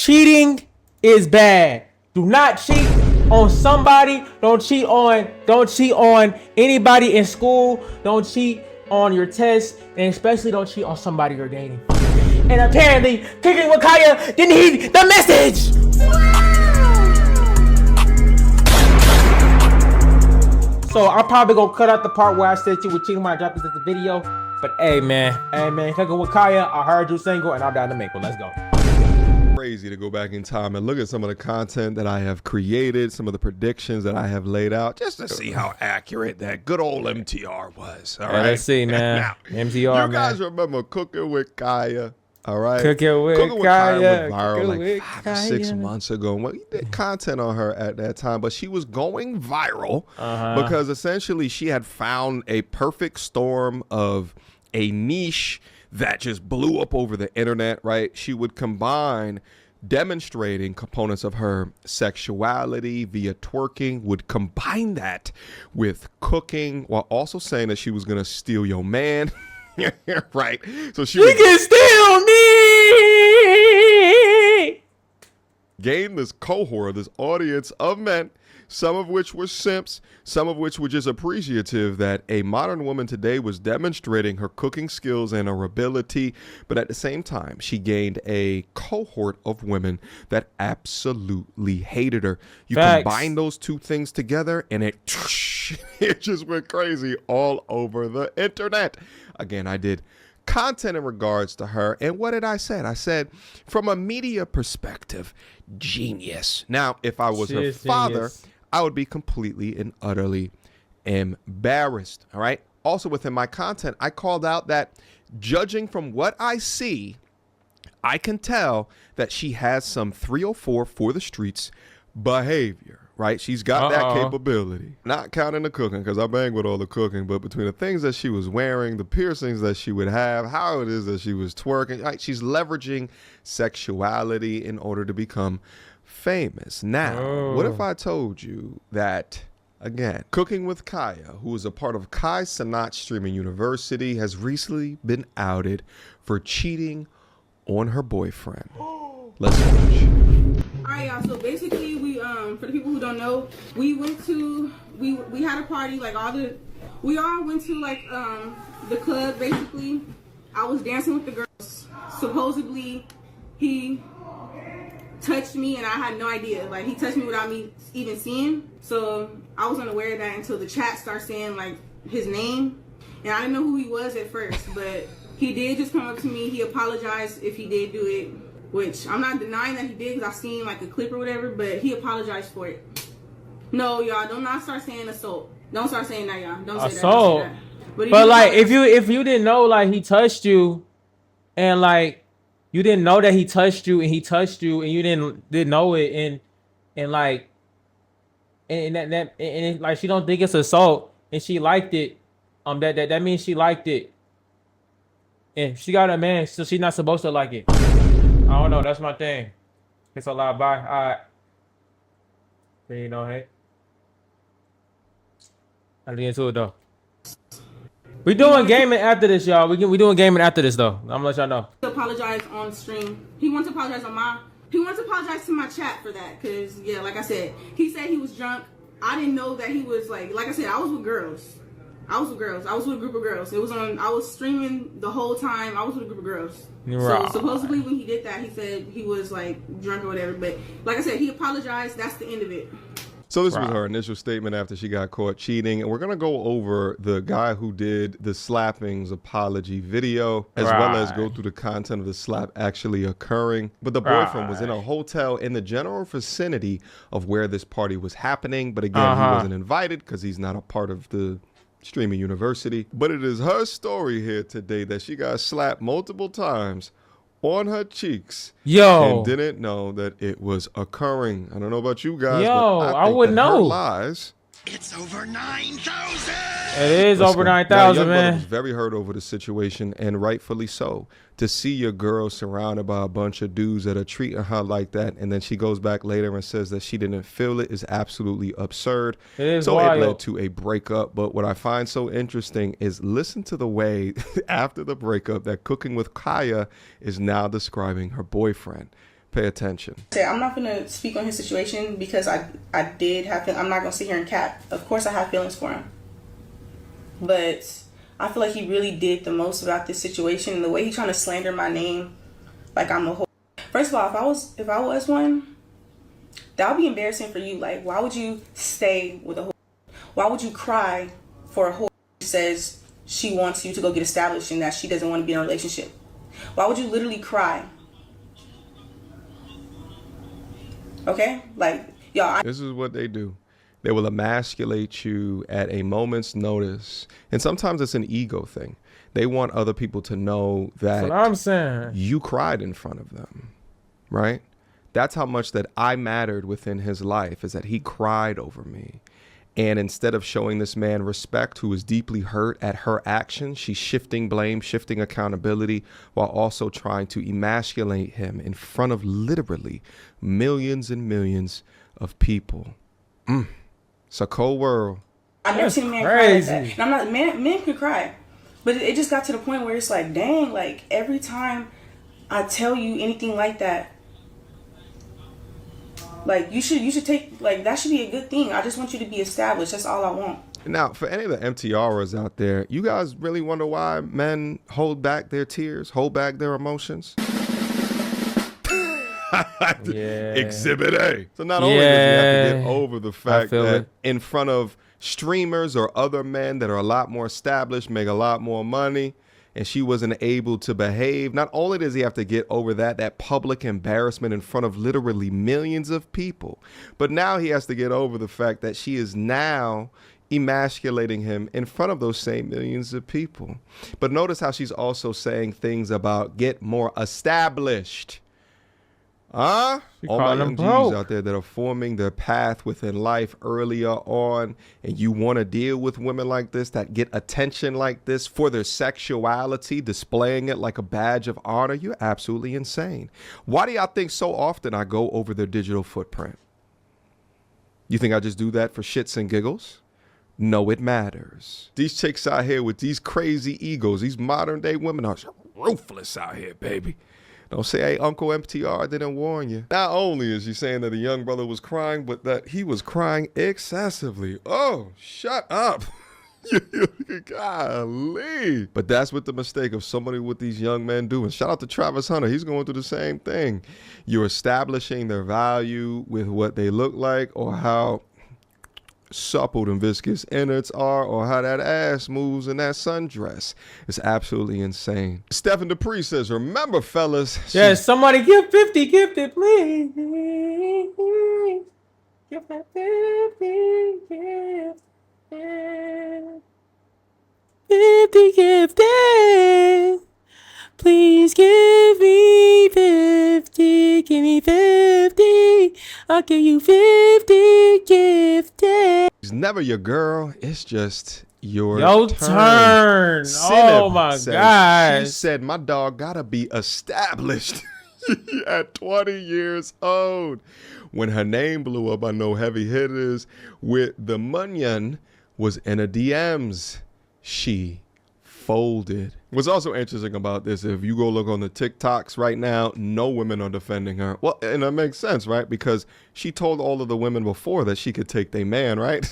cheating is bad. Do not cheat on somebody. Don't cheat on anybody in school. Don't cheat on your tests, and especially don't cheat on somebody you're dating. And apparently, Cooking with Kaya didn't heed the message. So I'm probably gonna cut out the part where I said you were cheating when I dropped this at the video. But hey man, Cooking with Kaya, I heard you single and I'm down to make one. Let's go. Crazy to go back in time and look at some of the content that I have created, some of the predictions that I have laid out, just to see how accurate that good old MTR was. All right, let's see, man. Now, MTR, you guys remember Cooking with Kaya? All right, Cooking with Kaya went viral like 5 or 6 months ago. Well, we did content on her at that time, but she was going viral because essentially she had found a perfect storm of a niche that just blew up over the internet, right? She would combine demonstrating components of her sexuality via twerking, would combine that with cooking while also saying that she was going to steal your man. Right? So she can steal me! Gain this cohort, this audience of men, some of which were simps, some of which were just appreciative that a modern woman today was demonstrating her cooking skills and her ability. But at the same time, she gained a cohort of women that absolutely hated her. You combine those two things together and it just went crazy all over the internet. Again, I did content in regards to her. And what did I say? I said, from a media perspective, genius. Now, if I was her father, I would be completely and utterly embarrassed. All right. Also within my content, I called out that judging from what I see, I can tell that she has some 304 for the streets behavior. Right. She's got that capability, not counting the cooking, because I bang with all the cooking. But between the things that she was wearing, the piercings that she would have, how it is that she was twerking, right, she's leveraging sexuality in order to become famous. Now, what if I told you that, again, Cooking with Kaya, who is a part of Kai Cenat Streaming University, has recently been outed for cheating on her boyfriend? Let's watch. All right, y'all. So basically, we for the people who don't know, we went to we had a party, like we all went to like the club. Basically, I was dancing with the girls. Supposedly, he touched me and I had no idea. Like, he touched me without me even seeing. So I was unaware of that until the chat started saying like his name, and I didn't know who he was at first, but he did just come up to me. He apologized if he did do it, which I'm not denying that he did because I seen like a clip or whatever, but he apologized for it. No, y'all, don't not start saying assault. Don't start saying that, y'all. Don't say assault. That. Don't say that. But like, if you didn't know like he touched you, and like you didn't know that he touched you and he touched you and you didn't know it, and like and like she don't think it's assault and she liked it, that means she liked it. And she got a man, so she's not supposed to like it. I don't know. That's my thing. It's a lot. Bye. All right. So, you know, hey. I'll get into it though. We doing gaming after this, y'all. We doing gaming after this though. I'm gonna let y'all know. Apologize on stream. He wants to apologize He wants to apologize to my chat for that, cause yeah, like I said, he said he was drunk. I didn't know that he was like I said, I was with girls. I was with a group of girls. It was on. I was streaming the whole time. I was with a group of girls. Right. So supposedly when he did that, he said he was like drunk or whatever. But like I said, he apologized. That's the end of it. So this was her initial statement after she got caught cheating. And we're going to go over the guy who did the slapping's apology video, as well as go through the content of the slap actually occurring. But the boyfriend was in a hotel in the general vicinity of where this party was happening. But again, he wasn't invited because he's not a part of the Streaming University. But it is her story here today that she got slapped multiple times on her cheeks. And didn't know that it was occurring. I don't know about you guys, but I would know. Her lies. It's over 9,000. It is over 9,000, man. Was very hurt over the situation, and rightfully so. To see your girl surrounded by a bunch of dudes that are treating her like that, and then she goes back later and says that she didn't feel it, is absolutely absurd. It is so wild. It led to a breakup. But what I find so interesting is listen to the way after the breakup that Cooking with Kaya is now describing her boyfriend. Pay attention. I'm not gonna speak on his situation because I did have. I'm not gonna sit here and cap. Of course, I have feelings for him, but I feel like he really did the most about this situation, and the way he's trying to slander my name, like I'm a whore. First of all, if I was one, that would be embarrassing for you. Like, why would you stay with a whore? Why would you cry for a whore who says she wants you to go get established and that she doesn't want to be in a relationship? Why would you literally cry? Okay, like, y'all. This is what they do. They will emasculate you at a moment's notice. And sometimes it's an ego thing. They want other people to know that That's what I'm saying. you cried in front of them, right? That's how much that I mattered within his life, is that he cried over me. And instead of showing this man respect, who is deeply hurt at her actions, she's shifting blame, shifting accountability, while also trying to emasculate him in front of literally millions and millions of people. It's a cold world. I've never seen a man cry like that. And I'm not, men can cry. But it just got to the point where it's like, dang, like every time I tell you anything like that, like you should take, like that should be a good thing. I just want you to be established. That's all I want. Now, for any of the MTRs out there, you guys really wonder why men hold back their tears, hold back their emotions? Yeah. Exhibit A. So not only does he have to get over the fact that it. in front of streamers or other men that are a lot more established, make a lot more money, and she wasn't able to behave, not only does he have to get over that public embarrassment in front of literally millions of people, but now he has to get over the fact that she is now emasculating him in front of those same millions of people. But notice how she's also saying things about get more established. All my young G's out there that are forming their path within life earlier on, and you want to deal with women like this that get attention like this for their sexuality, displaying it like a badge of honor, you're absolutely insane. Why do y'all think so often I go over their digital footprint? You think I just do that for shits and giggles? No, it matters. These chicks out here with these crazy egos, these modern day women are ruthless out here, baby. Don't say, hey, Uncle MTR didn't warn you. Not only is she saying that the young brother was crying, but that he was crying excessively. Oh, shut up. Golly. But that's what the mistake of so many with these young men do. And shout out to Travis Hunter. He's going through the same thing. You're establishing their value with what they look like or how supple and viscous innards are or how that ass moves in that sundress. It's absolutely insane. Stephen Dupree says, remember, fellas. Yes, somebody give 50 gifted, please. Give that 50 gifted. 50 gifted. Please give me 50. Give me 50. I'll give you 50 gifted. It's never your girl. It's just your turn. Cineb Oh my says, gosh. She said, my dog gotta be established at 20 years old. When her name blew up, I know heavy hitters with the Munyon was in her DMs. She folded. What's also interesting about this, if you go look on the TikToks right now, no women are defending her. Well, and that makes sense, right? Because she told all of the women before that she could take their man, right?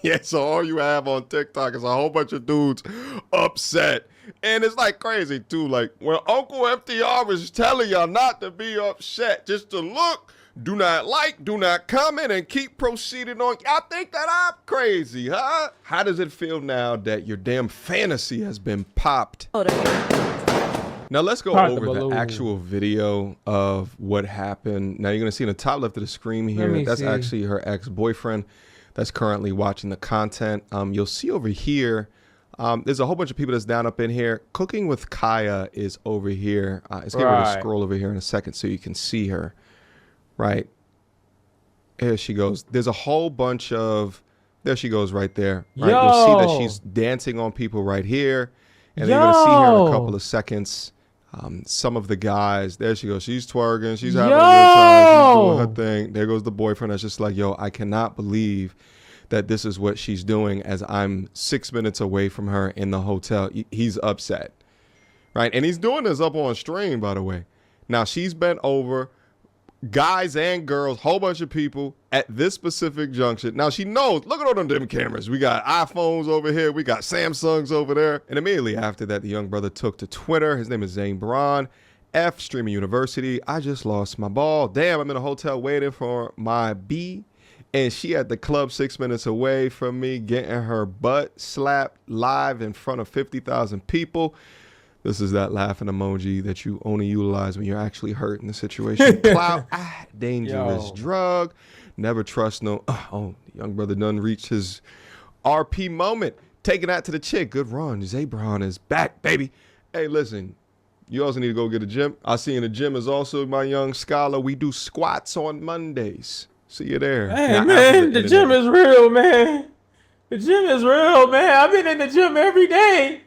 Yeah, so all you have on TikTok is a whole bunch of dudes upset. And it's like crazy, too. Like, when Uncle FDR was telling y'all not to be upset, just to look, do not like, do not comment, and keep proceeding on. Y'all think that I'm crazy, huh? How does it feel now that your damn fantasy has been popped? Now let's go over the actual video of what happened. Now you're going to see in the top left of the screen here, that's actually her ex-boyfriend that's currently watching the content. You'll see over here, there's a whole bunch of people that's down up in here. Cooking with Kaya is over here. It's going to scroll over here in a second so you can see her. Right. Here she goes. There's a whole bunch of, there she goes right there. Right. You'll see that she's dancing on people right here. And then you're going to see her in a couple of seconds. Some of the guys, there she goes. She's twerking. She's having a good time. She's doing her thing. There goes the boyfriend that's just like, yo, I cannot believe that this is what she's doing as I'm 6 minutes away from her in the hotel. He's upset. Right. And he's doing this up on stream, by the way. Now she's bent over guys and girls, whole bunch of people at this specific junction. Now she knows, look at all them cameras. We got iPhones over here. We got Samsungs over there. And immediately after that, the young brother took to Twitter. His name is Zane Braun. F Streaming University. I just lost my ball. Damn, I'm in a hotel waiting for my B. And she at the club 6 minutes away from me getting her butt slapped live in front of 50,000 people. This is that laughing emoji that you only utilize when you're actually hurt in the situation. Clout, dangerous drug. Never trust no. Oh, young brother done reached his RP moment. Taking that to the chick. Good run. Zabron is back, baby. Hey, listen. You also need to go get a gym. I see in the gym is also my young scholar. We do squats on Mondays. See you there. Hey, now, man, the gym is real, man. The gym is real, man. I've been in the gym every day.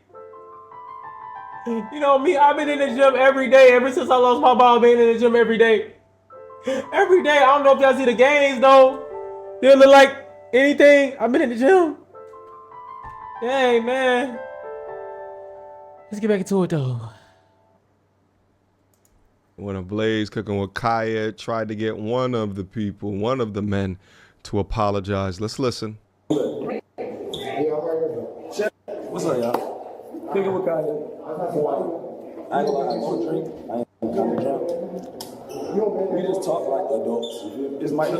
You know me, I've been in the gym every day ever since I lost my ball. Being in the gym every day. Every day. I don't know if y'all see the games, though. They look like anything. I've been in the gym. Dang, man. Let's get back into it, though. When a Blaze cooking with Kaya tried to get one of the men to apologize. Let's listen. What's up, y'all? Cooking with Kaya. I ain't gonna lie, I want to drink. I ain't gonna drink. We just talk like adults. This mic is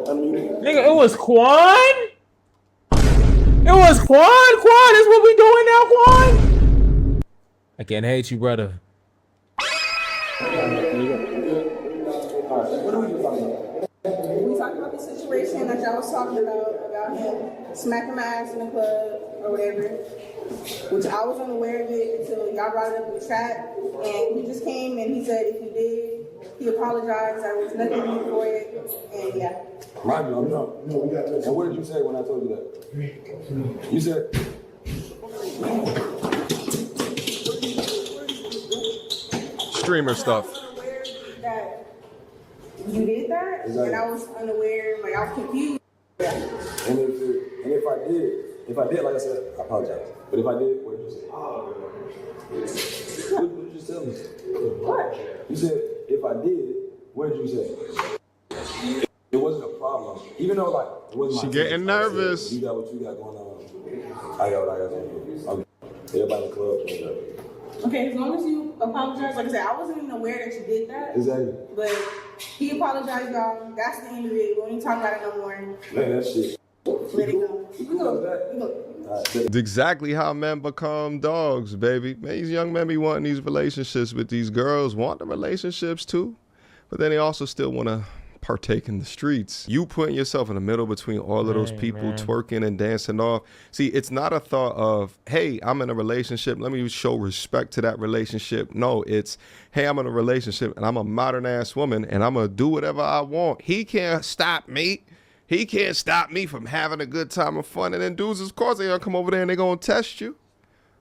unmuted. Nigga, it was Quan? It was Quan? Quan, that's what we doing now, Quan? I can't hate you, brother. We talked about the situation that y'all was talking about him smacking my ass in the club or whatever, which I was unaware of it until y'all brought it up in the chat. And he just came and he said if he did, he apologized. There was nothing to do for it. And yeah. Mind you, I'm not. And what did you say when I told you that? You said. Streamer stuff. That you did that, exactly. And I was unaware, like I was confused. And if I did, like I said, I apologize. But if I did, what did you say? What did you tell me? What? You said if I did, what did you say? It wasn't a problem, even though like it wasn't. She my getting nervous. Said, you got what you got going on. I got what I got going on. Everybody in the club. Okay, as long as you apologize, like I said, I wasn't even aware that you did that. Exactly. But he apologized, y'all. That's the end of it. We don't even talk about it no more. Man, that shit. Let it go. We go. It's exactly how men become dogs, baby. These young men be wanting these relationships, but these girls want the relationships too. But then they also still want to partake in the streets. You putting yourself in the middle between all of those people twerking and dancing off. See, it's not a thought of, hey, I'm in a relationship, let me show respect to that relationship. No, it's, hey, I'm in a relationship and I'm a modern ass woman and I'm gonna do whatever I want. He can't stop me. He can't stop me from having a good time and fun. And then dudes, of course, they're gonna come over there and they're gonna test you.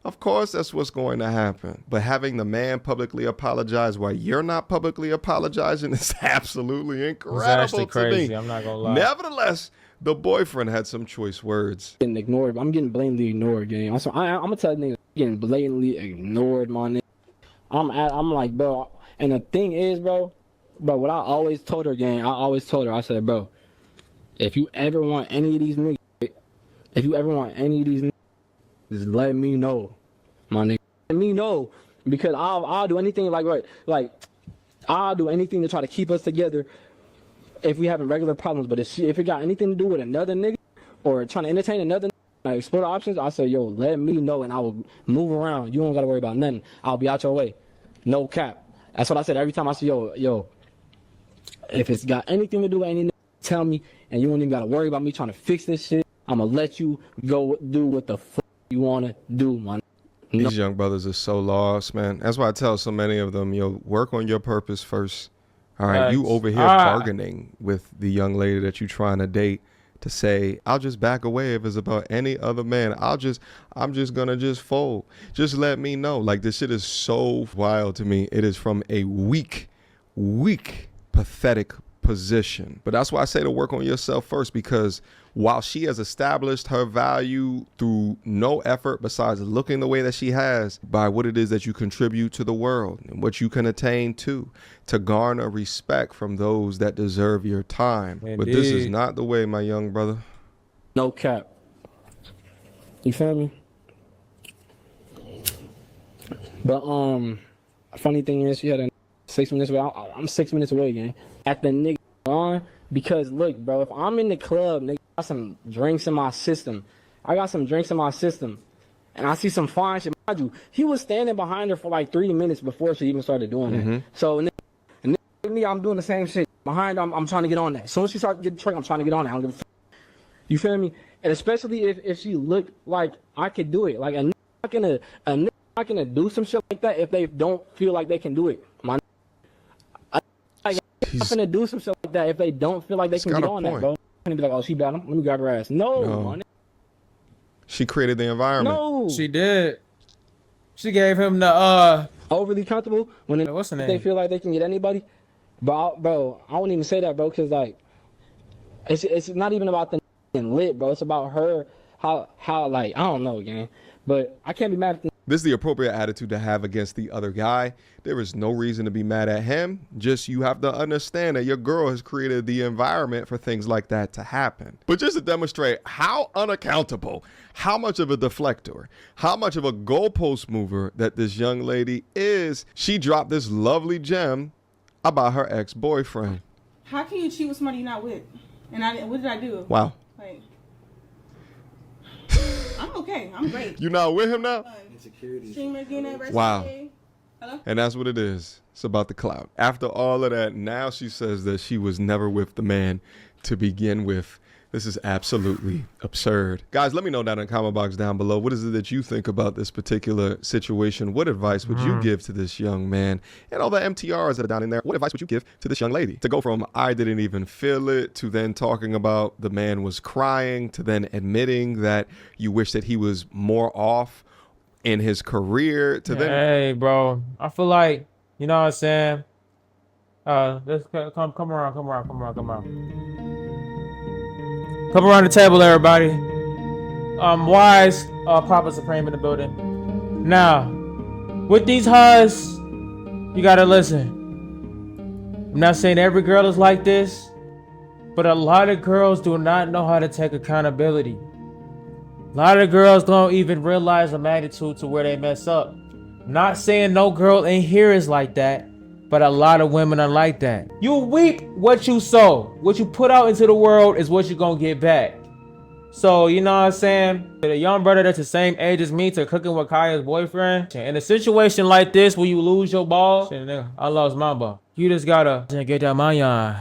Of course, that's what's going to happen. But having the man publicly apologize while you're not publicly apologizing is absolutely incredible. It's actually crazy. To me. I'm not gonna lie. Nevertheless, the boyfriend had some choice words. Getting ignored. I'm getting blatantly ignored, gang. I'm gonna tell niggas getting blatantly ignored, my nigga. I'm like, bro. And the thing is, bro, what I always told her, gang, I said, bro, if you ever want any of these niggas, just let me know, my nigga. Let me know, because I'll do anything I'll do anything to try to keep us together if we having regular problems. But if it got anything to do with another nigga or trying to entertain another nigga, like explore the options, I say, yo, let me know and I will move around. You don't gotta worry about nothing. I'll be out your way. No cap. That's what I said every time I say, yo, if it's got anything to do with any nigga, tell me, and you don't even gotta worry about me trying to fix this shit. I'ma let you go do what the fuck you wanna do, man. No. These young brothers are so lost, man. That's why I tell so many of them, yo, work on your purpose first. All right, you over here bargaining with the young lady that you trying to date to say, I'll just back away if it's about any other man. I'm just gonna just fold. Just let me know. Like, this shit is so wild to me. It is from a weak, pathetic position. But that's why I say to work on yourself first, because while she has established her value through no effort besides looking the way that she has, by what it is that you contribute to the world and what you can attain to garner respect from those that deserve your time. Indeed. But this is not the way, my young brother. No cap. You feel me? But funny thing is, you had a 6 minutes away. I'm 6 minutes away, gang. At the nigga on, because look, bro, if I'm in the club, nigga, I got some drinks in my system. And I see some fine shit. Mind you, he was standing behind her for like 3 minutes before she even started doing that. So, and me, I'm doing the same shit. Behind her, I'm trying to get on that. As soon as she starts getting trick, I'm trying to get on that. I don't give a fuck. You feel me? And especially if she looked like I could do it. Like a nigga not gonna do some shit like that if they don't feel like they can do it. Not gonna do some shit like that if they don't feel like they can get on that, bro. Gonna be like, oh, she bad. Let me grab her ass. No, man. She created the environment. No. She did. She gave him the overly comfortable when what's her name? they feel like they can get anybody. But bro, I wouldn't even say that, bro, because like it's not even about the lit, bro. It's about her how like I don't know, gang. But I can't be mad at the This is the appropriate attitude to have against the other guy. There is no reason to be mad at him. Just you have to understand that your girl has created the environment for things like that to happen. But just to demonstrate how unaccountable, how much of a deflector, how much of a goalpost mover that this young lady is, she dropped this lovely gem about her ex-boyfriend. How can you cheat with somebody you're not with? And what did I do? Wow. Like, I'm okay. I'm great. You not with him now? Streamer, Wow. Hello? And that's what it is. It's about the clout. After all of that, now she says that she was never with the man to begin with. This is absolutely absurd. Guys, let me know down in the comment box down below. What is it that you think about this particular situation? What advice would you give to this young man? And all the MTRs that are down in there, what advice would you give to this young lady? To go from I didn't even feel it, to then talking about the man was crying, to then admitting that you wish that he was more off in his career, to then... Hey, bro. I feel like, you know what I'm saying? Let's come around. Come around the table, everybody. Wise, Papa Supreme in the building. Now, with these hugs, you gotta listen. I'm not saying every girl is like this, but a lot of girls do not know how to take accountability. A lot of girls don't even realize the magnitude to where they mess up. I'm not saying no girl in here is like that, but a lot of women are like that. You reap what you sow. What you put out into the world is what you're gonna get back. So, you know what I'm saying? The young brother that's the same age as me to cooking with Kaya's boyfriend. In a situation like this where you lose your ball, I lost my ball. You just gotta get that money on.